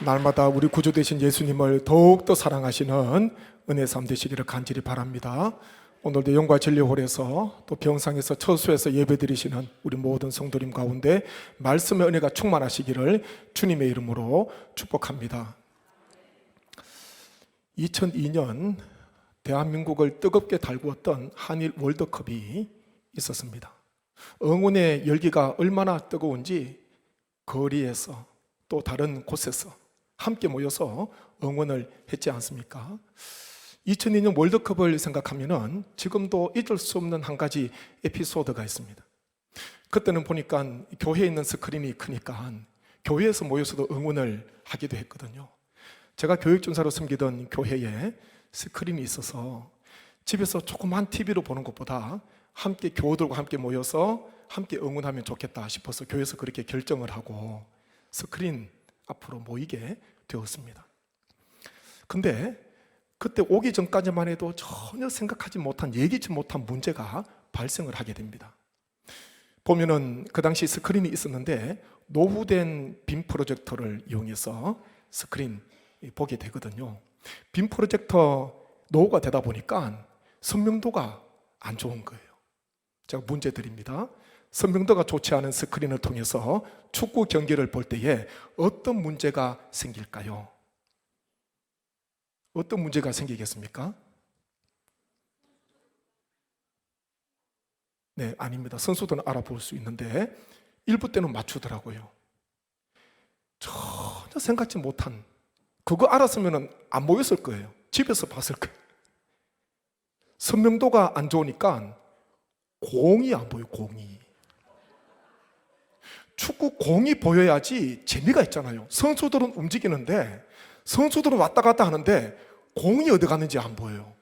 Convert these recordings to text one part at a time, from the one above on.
날마다 우리 구주 되신 예수님을 더욱더 사랑하시는 은혜 삶 되시기를 간절히 바랍니다. 오늘도 영과 진리홀에서 또 병상에서 처소에서 예배드리시는 우리 모든 성도님 가운데 말씀의 은혜가 충만하시기를 주님의 이름으로 축복합니다. 2002년 대한민국을 뜨겁게 달구었던 한일 월드컵이 있었습니다. 응원의 열기가 얼마나 뜨거운지 거리에서 또 다른 곳에서 함께 모여서 응원을 했지 않습니까? 2002년 월드컵을 생각하면 지금도 잊을 수 없는 한 가지 에피소드가 있습니다. 그때는 보니까 교회에 있는 스크린이 크니까 교회에서 모여서도 응원을 하기도 했거든요. 제가 교육전사로 섬기던 교회에 스크린이 있어서 집에서 조그만 TV로 보는 것보다 함께 교우들과 함께 모여서 함께 응원하면 좋겠다 싶어서 교회에서 그렇게 결정을 하고 스크린 앞으로 모이게 되었습니다. 근데 그때 오기 전까지만 해도 전혀 생각하지 못한, 예기치 못한 문제가 발생을 하게 됩니다. 보면은 그 당시 스크린이 있었는데 노후된 빔 프로젝터를 이용해서 스크린 보게 되거든요. 빔 프로젝터 노후가 되다 보니까 선명도가 안 좋은 거예요. 제가 문제 드립니다. 선명도가 좋지 않은 스크린을 통해서 축구 경기를 볼 때에 어떤 문제가 생길까요? 어떤 문제가 생기겠습니까? 네, 아닙니다. 선수들은 알아볼 수 있는데 일부 때는 맞추더라고요. 전혀 생각지 못한, 그거 알았으면 안 모였을 거예요. 집에서 봤을 거예요. 선명도가 안 좋으니까 공이 안 보여요. 공이. 축구 공이 보여야지 재미가 있잖아요. 선수들은 움직이는데, 선수들은 왔다 갔다 하는데 공이 어디 갔는지 안 보여요.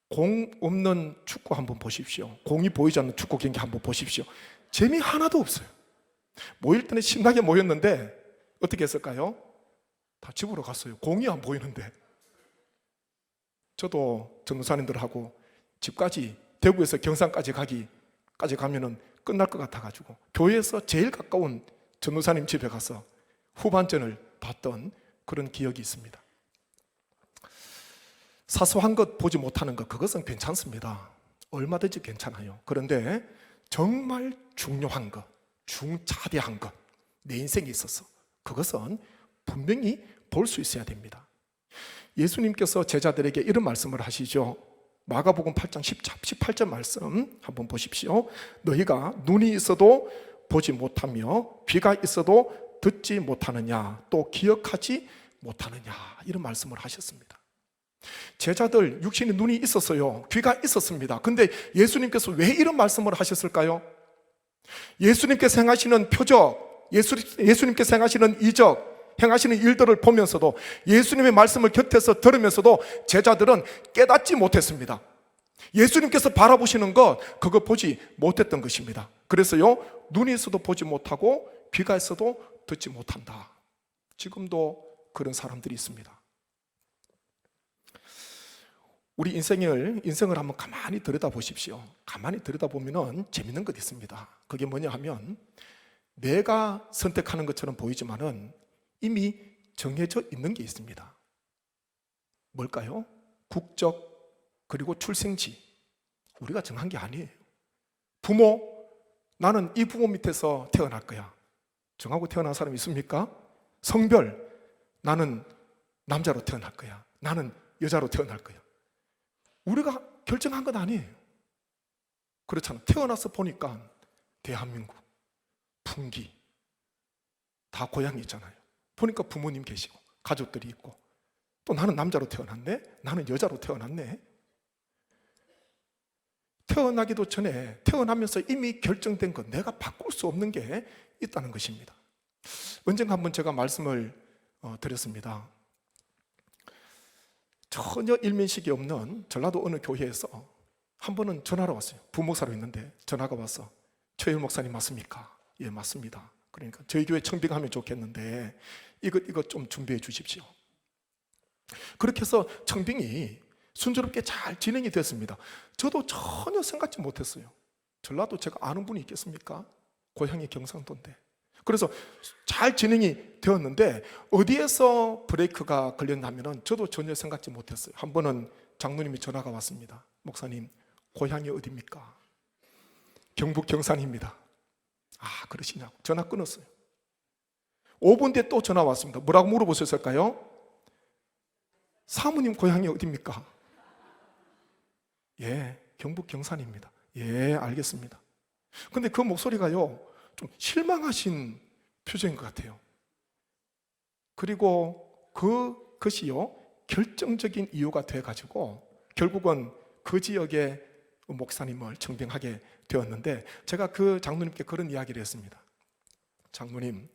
공 없는 축구 한번 보십시오. 공이 보이지 않는 축구 경기 한번 보십시오. 재미 하나도 없어요. 모일 때는 신나게 모였는데 어떻게 했을까요? 다 집으로 갔어요. 공이 안 보이는데. 저도 전도사님들하고 집까지, 대구에서 경산까지 가면은 끝날 것 같아가지고 교회에서 제일 가까운 전도사님 집에 가서 후반전을 봤던 그런 기억이 있습니다. 사소한 것 보지 못하는 것, 그것은 괜찮습니다. 얼마든지 괜찮아요. 그런데 정말 중요한 것, 중차대한 것, 내 인생에 있어서 그것은 분명히 볼 수 있어야 됩니다. 예수님께서 제자들에게 이런 말씀을 하시죠. 마가복음 8장 18절 말씀 한번 보십시오. 너희가 눈이 있어도 보지 못하며 귀가 있어도 듣지 못하느냐, 또 기억하지 못하느냐, 이런 말씀을 하셨습니다. 제자들 육신의 눈이 있었어요. 귀가 있었습니다. 근데 예수님께서 왜 이런 말씀을 하셨을까요? 예수님께서 행하시는 표적, 예수님께서 행하시는 이적, 행하시는 일들을 보면서도, 예수님의 말씀을 곁에서 들으면서도 제자들은 깨닫지 못했습니다. 예수님께서 바라보시는 것, 그거 보지 못했던 것입니다. 그래서요, 눈이 있어도 보지 못하고 귀가 있어도 듣지 못한다. 지금도 그런 사람들이 있습니다. 우리 인생을 한번 가만히 들여다보십시오. 가만히 들여다보면 재밌는 것 있습니다. 그게 뭐냐 하면, 내가 선택하는 것처럼 보이지만은 이미 정해져 있는 게 있습니다. 뭘까요? 국적, 그리고 출생지. 우리가 정한 게 아니에요. 부모, 나는 이 부모 밑에서 태어날 거야. 정하고 태어난 사람이 있습니까? 성별, 나는 남자로 태어날 거야. 나는 여자로 태어날 거야. 우리가 결정한 건 아니에요. 그렇잖아. 태어나서 보니까 대한민국, 풍기, 다 고향이 있잖아요. 보니까 부모님 계시고 가족들이 있고, 또 나는 남자로 태어났네, 나는 여자로 태어났네. 태어나기도 전에, 태어나면서 이미 결정된 것, 내가 바꿀 수 없는 게 있다는 것입니다. 언젠가 한번 제가 말씀을 드렸습니다. 전혀 일면식이 없는 전라도 어느 교회에서 한 번은 전화가 왔어요. 부목사로 있는데 전화가 와서, 최일 목사님 맞습니까? 예, 맞습니다. 그러니까 저희 교회 청빙하면 좋겠는데 이것 좀 준비해 주십시오. 그렇게 해서 청빙이 순조롭게 잘 진행이 됐습니다. 저도 전혀 생각지 못했어요. 전라도 제가 아는 분이 있겠습니까? 고향이 경상도인데. 그래서 잘 진행이 되었는데 어디에서 브레이크가 걸렸냐면은 저도 전혀 생각지 못했어요. 한 번은 장로님이 전화가 왔습니다. 목사님, 고향이 어디입니까? 경북 경산입니다. 아, 그러시냐고. 전화 끊었어요. 5분 뒤에 또 전화 왔습니다. 뭐라고 물어보셨을까요? 사모님 고향이 어디입니까? 예, 경북 경산입니다. 예, 알겠습니다. 근데 그 목소리가요, 좀 실망하신 표정인 것 같아요. 그리고 그것이요, 결정적인 이유가 돼가지고 결국은 그 지역의 목사님을 청빙하게 되었는데, 제가 그 장로님께 그런 이야기를 했습니다. 장로님,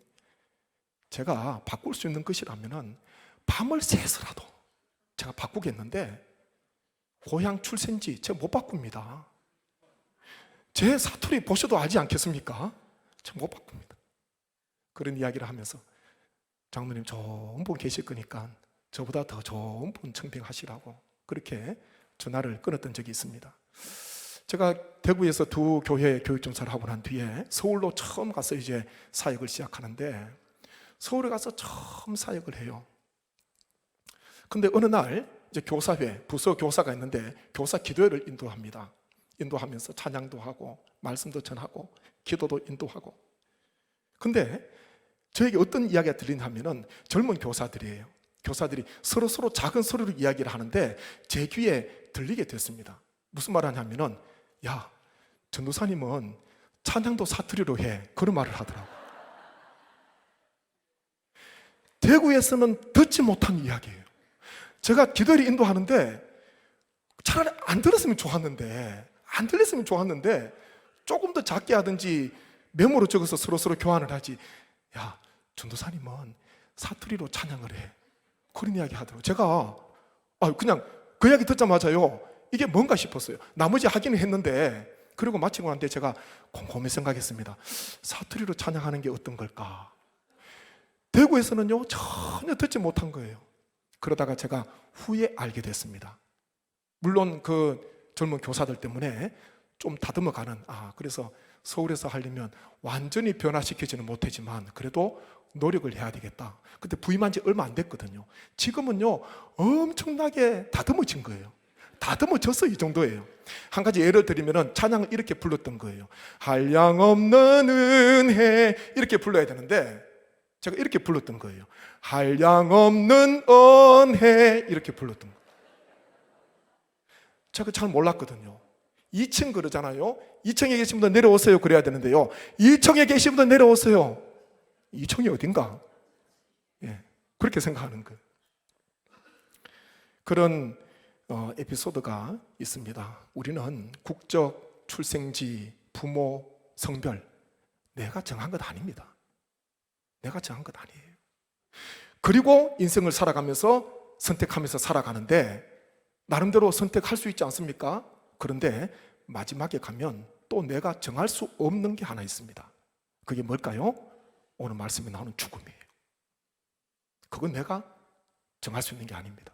제가 바꿀 수 있는 것이라면 밤을 새서라도 제가 바꾸겠는데 고향 출생지 제가 못 바꿉니다. 제 사투리 보셔도 알지 않겠습니까? 제가 못 바꿉니다. 그런 이야기를 하면서 장로님, 좋은 분 계실 거니까 저보다 더 좋은 분 청빙하시라고 그렇게 전화를 끊었던 적이 있습니다. 제가 대구에서 두 교회 교육정사를 하고 난 뒤에 서울로 처음 가서 이제 사역을 시작하는데, 서울에 가서 처음 사역을 해요. 근데 어느 날 이제 교사회, 부서 교사가 있는데 교사 기도회를 인도합니다. 인도하면서 찬양도 하고 말씀도 전하고 기도도 인도하고. 근데 저에게 어떤 이야기가 들리냐면은 젊은 교사들이에요. 교사들이 서로 작은 소리로 이야기를 하는데 제 귀에 들리게 됐습니다. 무슨 말 하냐면은, 야, 전도사님은 찬양도 사투리로 해. 그런 말을 하더라고요. 대구에서는 듣지 못한 이야기예요. 제가 기도를 인도하는데 차라리 안 들었으면 좋았는데 조금 더 작게 하든지 메모로 적어서 서로 교환을 하지. 야, 전도사님은 사투리로 찬양을 해. 그런 이야기 하더라고요. 제가 그냥 그 이야기 듣자마자요, 이게 뭔가 싶었어요. 나머지 하기는 했는데, 그리고 마치고 난 뒤에 제가 곰곰이 생각했습니다. 사투리로 찬양하는 게 어떤 걸까? 대구에서는요, 전혀 듣지 못한 거예요. 그러다가 제가 후에 알게 됐습니다. 물론 그 젊은 교사들 때문에 좀 다듬어가는, 그래서 서울에서 하려면 완전히 변화시키지는 못하지만 그래도 노력을 해야 되겠다. 그때 부임한 지 얼마 안 됐거든요. 지금은요, 엄청나게 다듬어진 거예요. 다듬어져서 이 정도예요. 한 가지 예를 들면 찬양을 이렇게 불렀던 거예요. 한량없는 은혜, 이렇게 불러야 되는데 제가 이렇게 불렀던 거예요. 한량없는 은혜, 이렇게 불렀던 거예요. 제가 잘 몰랐거든요. 2층 그러잖아요. 2층에 계신 분들 내려오세요 그래야 되는데요, 1층에 계신 분들 내려오세요. 2층이 어딘가? 예, 그렇게 생각하는 거예요. 그런 에피소드가 있습니다. 우리는 국적, 출생지, 부모, 성별, 내가 정한 것 아닙니다. 내가 정한 것 아니에요. 그리고 인생을 살아가면서 선택하면서 살아가는데 나름대로 선택할 수 있지 않습니까? 그런데 마지막에 가면 또 내가 정할 수 없는 게 하나 있습니다. 그게 뭘까요? 오늘 말씀에 나오는 죽음이에요. 그건 내가 정할 수 있는 게 아닙니다.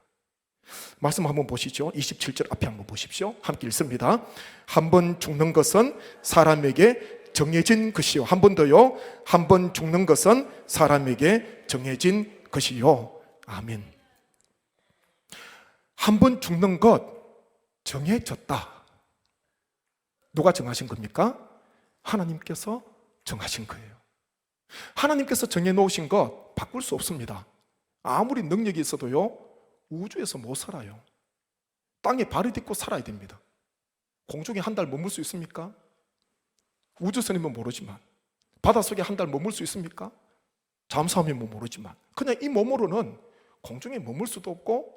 말씀 한번 보시죠. 27절 앞에 한번 보십시오. 함께 읽습니다. 한 번 죽는 것은 사람에게 정해진 것이요. 한 번 더요. 한 번 죽는 것은 사람에게 정해진 것이요. 아멘. 한 번 죽는 것 정해졌다. 누가 정하신 겁니까? 하나님께서 정하신 거예요. 하나님께서 정해놓으신 것 바꿀 수 없습니다. 아무리 능력이 있어도요, 우주에서 못 살아요. 땅에 발을 딛고 살아야 됩니다. 공중에 한 달 머물 수 있습니까? 우주선이면 모르지만. 바닷속에 한 달 머물 수 있습니까? 잠수하면 모르지만. 그냥 이 몸으로는 공중에 머물 수도 없고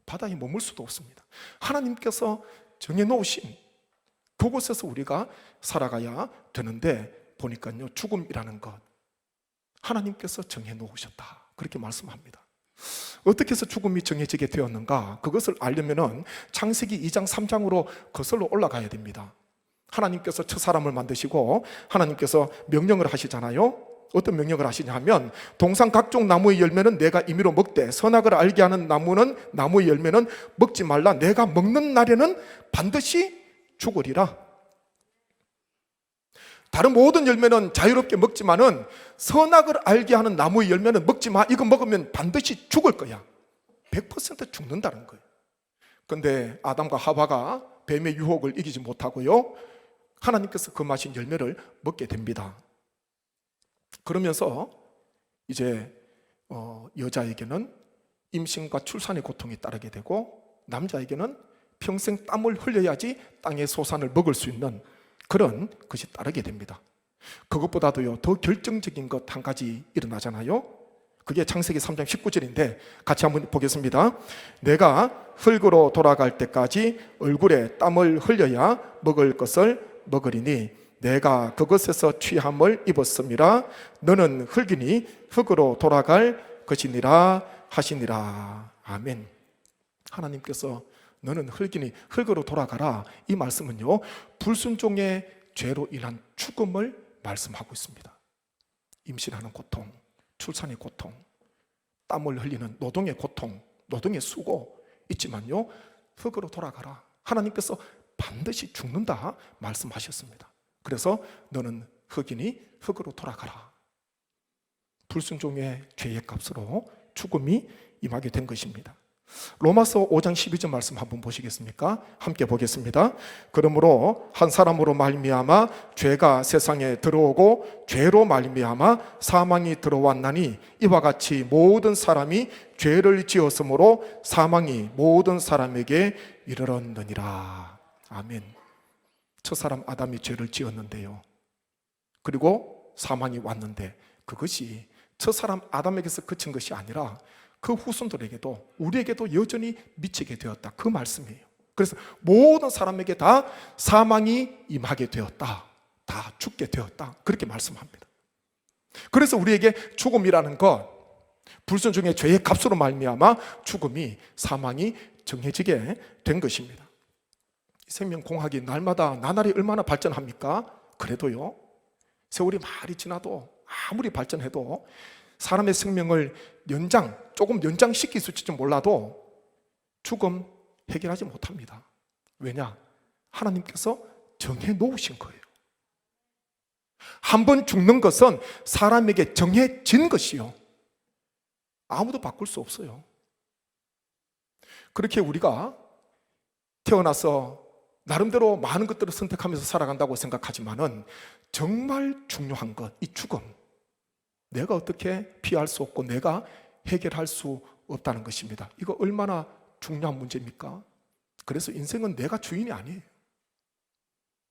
바다에 머물 수도 없습니다. 하나님께서 정해놓으신 그곳에서 우리가 살아가야 되는데, 보니까요, 죽음이라는 것 하나님께서 정해놓으셨다, 그렇게 말씀합니다. 어떻게 해서 죽음이 정해지게 되었는가? 그것을 알려면 창세기 2장 3장으로 거슬러 올라가야 됩니다. 하나님께서 첫 사람을 만드시고 하나님께서 명령을 하시잖아요. 어떤 명령을 하시냐 하면, 동산 각종 나무의 열매는 내가 임의로 먹되 선악을 알게 하는 나무의 열매는 먹지 말라. 내가 먹는 날에는 반드시 죽으리라. 다른 모든 열매는 자유롭게 먹지만은 선악을 알게 하는 나무의 열매는 먹지 마. 이거 먹으면 반드시 죽을 거야. 100% 죽는다는 거예요. 근데 아담과 하와가 뱀의 유혹을 이기지 못하고요, 하나님께서 금하신 열매를 먹게 됩니다. 그러면서 이제 여자에게는 임신과 출산의 고통이 따르게 되고, 남자에게는 평생 땀을 흘려야지 땅의 소산을 먹을 수 있는 그런 것이 따르게 됩니다. 그것보다도요, 더 결정적인 것 한 가지 일어나잖아요. 그게 창세기 3장 19절인데 같이 한번 보겠습니다. 내가 흙으로 돌아갈 때까지 얼굴에 땀을 흘려야 먹을 것을 먹으리니 내가 그것에서 취함을 입었음이라. 너는 흙이니 흙으로 돌아갈 것이니라 하시니라. 아멘. 하나님께서 너는 흙이니 흙으로 돌아가라, 이 말씀은요, 불순종의 죄로 인한 죽음을 말씀하고 있습니다. 임신하는 고통, 출산의 고통, 땀을 흘리는 노동의 고통, 노동의 수고 있지만요, 흙으로 돌아가라. 하나님께서 반드시 죽는다 말씀하셨습니다. 그래서 너는 흙이니 흙으로 돌아가라. 불순종의 죄의 값으로 죽음이 임하게 된 것입니다. 로마서 5장 12절 말씀 한번 보시겠습니까? 함께 보겠습니다. 그러므로 한 사람으로 말미암아 죄가 세상에 들어오고 죄로 말미암아 사망이 들어왔나니 이와 같이 모든 사람이 죄를 지었으므로 사망이 모든 사람에게 이르렀느니라. 아멘. 첫사람 아담이 죄를 지었는데요, 그리고 사망이 왔는데 그것이 첫사람 아담에게서 그친 것이 아니라 그 후손들에게도, 우리에게도 여전히 미치게 되었다, 그 말씀이에요. 그래서 모든 사람에게 다 사망이 임하게 되었다, 다 죽게 되었다, 그렇게 말씀합니다. 그래서 우리에게 죽음이라는 것, 불순종의 죄의 값으로 말미암아 죽음이, 사망이 정해지게 된 것입니다. 생명공학이 날마다 나날이 얼마나 발전합니까? 그래도요, 세월이 많이 지나도, 아무리 발전해도 사람의 생명을 조금 연장시킬 수 있을지 몰라도 죽음 해결하지 못합니다. 왜냐? 하나님께서 정해 놓으신 거예요. 한 번 죽는 것은 사람에게 정해진 것이요, 아무도 바꿀 수 없어요. 그렇게 우리가 태어나서 나름대로 많은 것들을 선택하면서 살아간다고 생각하지만은 정말 중요한 것, 이 죽음, 내가 어떻게 피할 수 없고 내가 해결할 수 없다는 것입니다. 이거 얼마나 중요한 문제입니까? 그래서 인생은 내가 주인이 아니에요.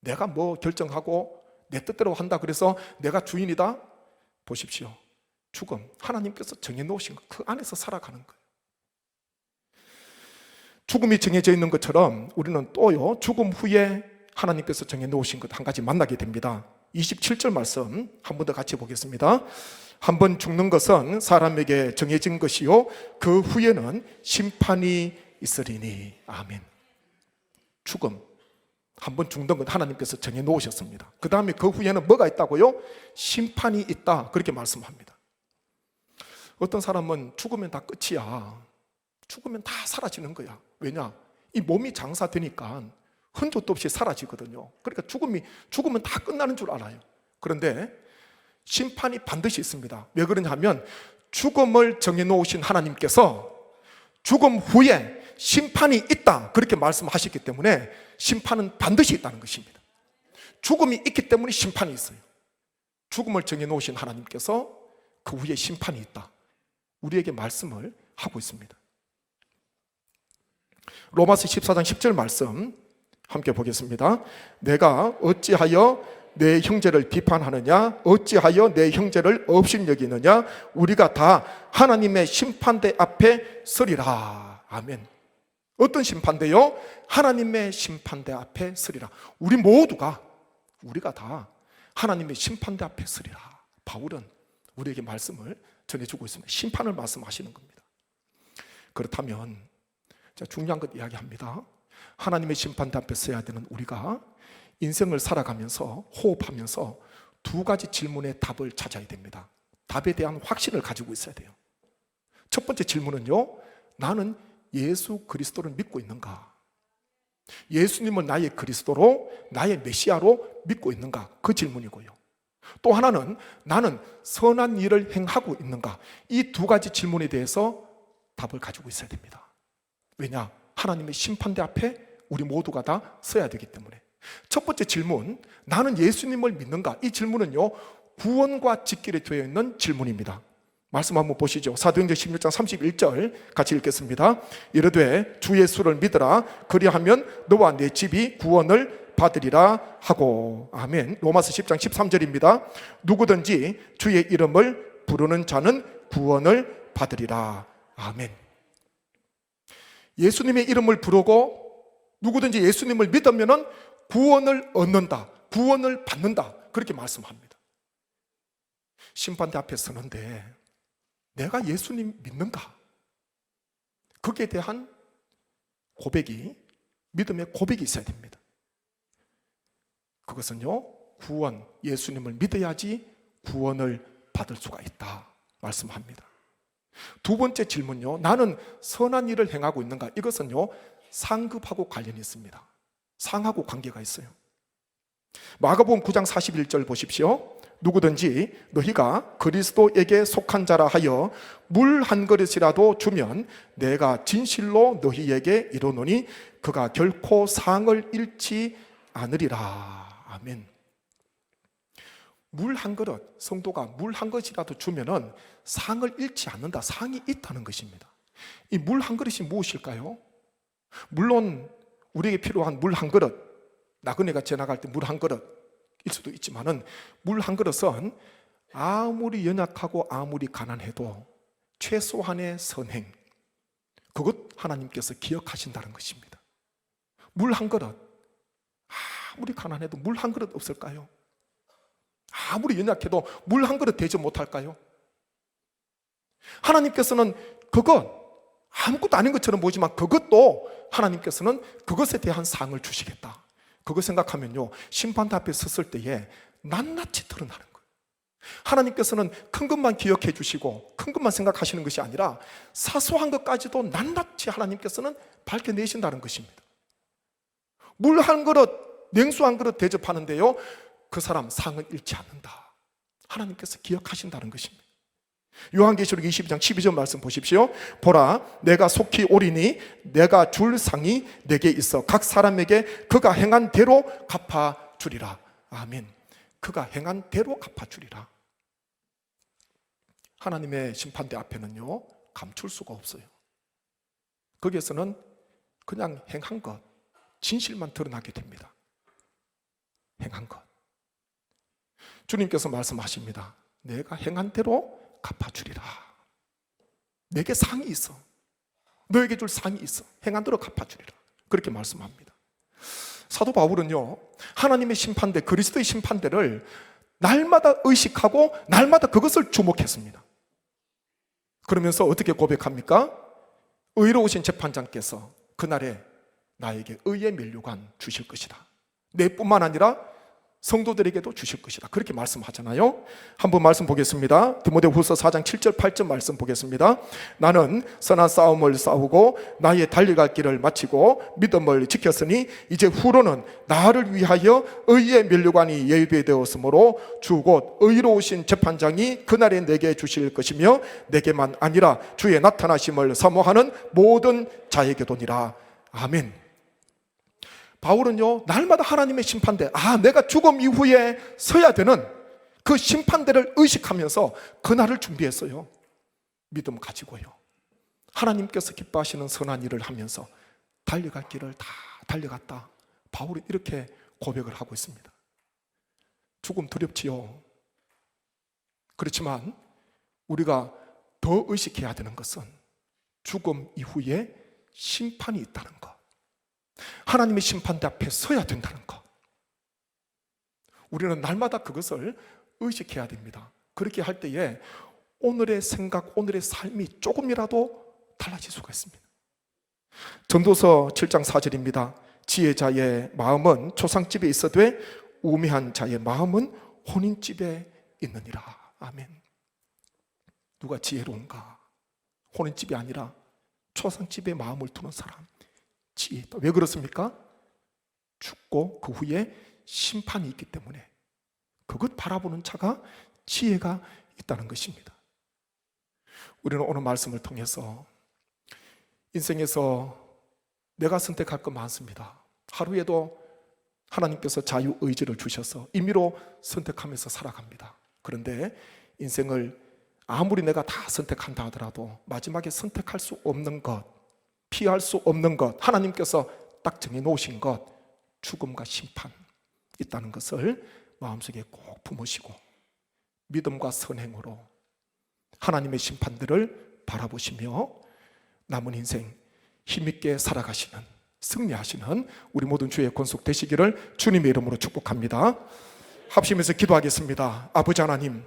내가 뭐 결정하고 내 뜻대로 한다 그래서 내가 주인이다? 보십시오. 죽음, 하나님께서 정해놓으신 것, 그 안에서 살아가는 거예요. 죽음이 정해져 있는 것처럼 우리는 또요, 죽음 후에 하나님께서 정해놓으신 것 한 가지 만나게 됩니다. 27절 말씀 한 번 더 같이 보겠습니다. 한 번 죽는 것은 사람에게 정해진 것이요 그 후에는 심판이 있으리니. 아멘. 죽음, 한 번 죽는 것 하나님께서 정해놓으셨습니다. 그 다음에 그 후에는 뭐가 있다고요? 심판이 있다, 그렇게 말씀합니다. 어떤 사람은 죽으면 다 끝이야, 죽으면 다 사라지는 거야. 왜냐? 이 몸이 장사되니까 흔적도 없이 사라지거든요. 그러니까 죽으면 다 끝나는 줄 알아요. 그런데 심판이 반드시 있습니다. 왜 그러냐면 죽음을 정해놓으신 하나님께서 죽음 후에 심판이 있다, 그렇게 말씀하셨기 때문에 심판은 반드시 있다는 것입니다. 죽음이 있기 때문에 심판이 있어요. 죽음을 정해놓으신 하나님께서 그 후에 심판이 있다, 우리에게 말씀을 하고 있습니다. 로마서 14장 10절 말씀 함께 보겠습니다. 내가 어찌하여 내 형제를 비판하느냐? 어찌하여 내 형제를 업신여기느냐? 우리가 다 하나님의 심판대 앞에 서리라. 아멘. 어떤 심판대요? 하나님의 심판대 앞에 서리라. 우리가 다 하나님의 심판대 앞에 서리라. 바울은 우리에게 말씀을 전해주고 있습니다. 심판을 말씀하시는 겁니다. 그렇다면 중요한 것 이야기합니다. 하나님의 심판대 앞에 서야 되는 우리가 인생을 살아가면서 호흡하면서 두 가지 질문의 답을 찾아야 됩니다. 답에 대한 확신을 가지고 있어야 돼요. 첫 번째 질문은요, 나는 예수 그리스도를 믿고 있는가? 예수님을 나의 그리스도로, 나의 메시아로 믿고 있는가? 그 질문이고요. 또 하나는 나는 선한 일을 행하고 있는가? 이 두 가지 질문에 대해서 답을 가지고 있어야 됩니다. 왜냐? 하나님의 심판대 앞에 우리 모두가 다 서야 되기 때문에. 첫 번째 질문, 나는 예수님을 믿는가? 이 질문은요, 구원과 직결이 되어 있는 질문입니다. 말씀 한번 보시죠. 사도행전 16장 31절 같이 읽겠습니다. 이르되 주 예수를 믿으라. 그리하면 너와 내 집이 구원을 받으리라 하고. 아멘. 로마서 10장 13절입니다. 누구든지 주의 이름을 부르는 자는 구원을 받으리라. 아멘. 예수님의 이름을 부르고 누구든지 예수님을 믿으면 구원을 얻는다, 구원을 받는다, 그렇게 말씀합니다. 심판대 앞에 서는데 내가 예수님 믿는가? 거기에 대한 고백이, 믿음의 고백이 있어야 됩니다. 그것은요, 구원, 예수님을 믿어야지 구원을 받을 수가 있다 말씀합니다. 두 번째 질문요, 나는 선한 일을 행하고 있는가? 이것은요, 상급하고 관련이 있습니다. 상하고 관계가 있어요. 마가복음 9장 41절 보십시오. 누구든지 너희가 그리스도에게 속한 자라 하여 물 한 그릇이라도 주면 내가 진실로 너희에게 이르노니 그가 결코 상을 잃지 않으리라. 아멘. 물 한 그릇, 성도가 물 한 그릇이라도 주면은 상을 잃지 않는다, 상이 있다는 것입니다. 이 물 한 그릇이 무엇일까요? 물론 우리에게 필요한 물 한 그릇, 나그네가 지나갈 때 물 한 그릇일 수도 있지만은 물 한 그릇은 아무리 연약하고 아무리 가난해도 최소한의 선행, 그것 하나님께서 기억하신다는 것입니다. 물 한 그릇, 아무리 가난해도 물 한 그릇 없을까요? 아무리 연약해도 물 한 그릇 대접 못할까요? 하나님께서는 그것, 아무것도 아닌 것처럼 보이지만 그것도 하나님께서는 그것에 대한 상을 주시겠다. 그거 생각하면요, 심판대 앞에 섰을 때에 낱낱이 드러나는 거예요. 하나님께서는 큰 것만 기억해 주시고 큰 것만 생각하시는 것이 아니라 사소한 것까지도 낱낱이 하나님께서는 밝혀내신다는 것입니다. 물 한 그릇, 냉수 한 그릇 대접하는데요, 그 사람 상을 잃지 않는다, 하나님께서 기억하신다는 것입니다. 요한계시록 22장 12절 말씀 보십시오. 보라, 내가 속히 오리니 내가 줄 상이 내게 있어 각 사람에게 그가 행한 대로 갚아주리라. 아멘. 그가 행한 대로 갚아주리라. 하나님의 심판대 앞에는요, 감출 수가 없어요. 거기에서는 그냥 행한 것, 진실만 드러나게 됩니다. 행한 것. 주님께서 말씀하십니다. 내가 행한 대로 갚아주리라. 내게 상이 있어. 너에게 줄 상이 있어. 행한 대로 갚아주리라. 그렇게 말씀합니다. 사도 바울은요, 하나님의 심판대, 그리스도의 심판대를 날마다 의식하고 날마다 그것을 주목했습니다. 그러면서 어떻게 고백합니까? 의로우신 재판장께서 그날에 나에게 의의 면류관 주실 것이다. 내뿐만 아니라 성도들에게도 주실 것이다. 그렇게 말씀하잖아요. 한번 말씀 보겠습니다. 디모데후서 4장 7절 8절 말씀 보겠습니다. 나는 선한 싸움을 싸우고 나의 달려갈 길을 마치고 믿음을 지켰으니 이제 후로는 나를 위하여 의의 면류관이 예비되었으므로 주 곧 의로우신 재판장이 그날에 내게 주실 것이며 내게만 아니라 주의 나타나심을 사모하는 모든 자에게도니라. 아멘. 바울은요, 날마다 하나님의 심판대, 내가 죽음 이후에 서야 되는 그 심판대를 의식하면서 그날을 준비했어요. 믿음 가지고요. 하나님께서 기뻐하시는 선한 일을 하면서 달려갈 길을 다 달려갔다. 바울이 이렇게 고백을 하고 있습니다. 죽음 두렵지요. 그렇지만 우리가 더 의식해야 되는 것은 죽음 이후에 심판이 있다는 것, 하나님의 심판대 앞에 서야 된다는 것, 우리는 날마다 그것을 의식해야 됩니다. 그렇게 할 때에 오늘의 생각, 오늘의 삶이 조금이라도 달라질 수가 있습니다. 전도서 7장 4절입니다. 지혜자의 마음은 초상집에 있어되 우매한 자의 마음은 혼인집에 있느니라. 아멘. 누가 지혜로운가? 혼인집이 아니라 초상집에 마음을 두는 사람, 지혜 있다. 왜 그렇습니까? 죽고 그 후에 심판이 있기 때문에 그것 바라보는 차가 지혜가 있다는 것입니다. 우리는 오늘 말씀을 통해서 인생에서 내가 선택할 것 많습니다. 하루에도 하나님께서 자유의지를 주셔서 임의로 선택하면서 살아갑니다. 그런데 인생을 아무리 내가 다 선택한다 하더라도 마지막에 선택할 수 없는 것, 피할 수 없는 것, 하나님께서 딱 정해놓으신 것, 죽음과 심판 있다는 것을 마음속에 꼭 품으시고 믿음과 선행으로 하나님의 심판들을 바라보시며 남은 인생 힘있게 살아가시는, 승리하시는 우리 모든 주의 권속 되시기를 주님의 이름으로 축복합니다. 합심해서 기도하겠습니다. 아버지 하나님,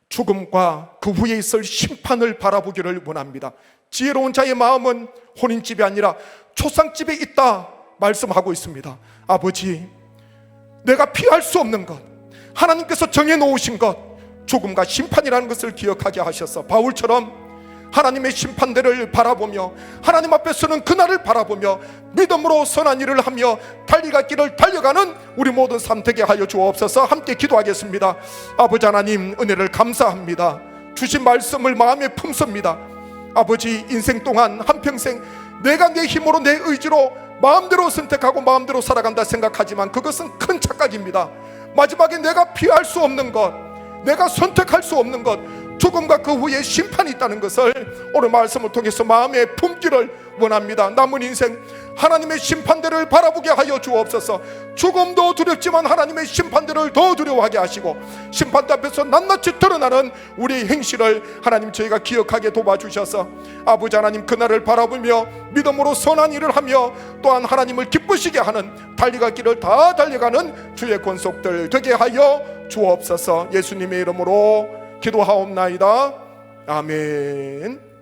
죽음과 그 후에 있을 심판을 바라보기를 원합니다. 지혜로운 자의 마음은 혼인집이 아니라 초상집에 있다 말씀하고 있습니다. 아버지, 내가 피할 수 없는 것, 하나님께서 정해놓으신 것, 죽음과 심판이라는 것을 기억하게 하셔서 바울처럼 하나님의 심판대를 바라보며 하나님 앞에 서는 그날을 바라보며 믿음으로 선한 일을 하며 달려갈 길을 달려가는 우리 모든 삶 되게 하여 주옵소서. 함께 기도하겠습니다. 아버지 하나님, 은혜를 감사합니다. 주신 말씀을 마음에 품습니다. 아버지, 인생 동안 한평생 내가 내 힘으로 내 의지로 마음대로 선택하고 마음대로 살아간다 생각하지만 그것은 큰 착각입니다. 마지막에 내가 피할 수 없는 것, 내가 선택할 수 없는 것, 죽음과 그 후에 심판이 있다는 것을 오늘 말씀을 통해서 마음에 품기를 원합니다. 남은 인생 하나님의 심판대를 바라보게 하여 주옵소서. 죽음도 두렵지만 하나님의 심판대를 더 두려워하게 하시고 심판대 앞에서 낱낱이 드러나는 우리의 행실을 하나님 저희가 기억하게 도와주셔서 아버지 하나님, 그날을 바라보며 믿음으로 선한 일을 하며 또한 하나님을 기쁘시게 하는 달려갈 길을 다 달려가는 주의 권속들 되게 하여 주옵소서. 예수님의 이름으로 기도하옵나이다. 아멘.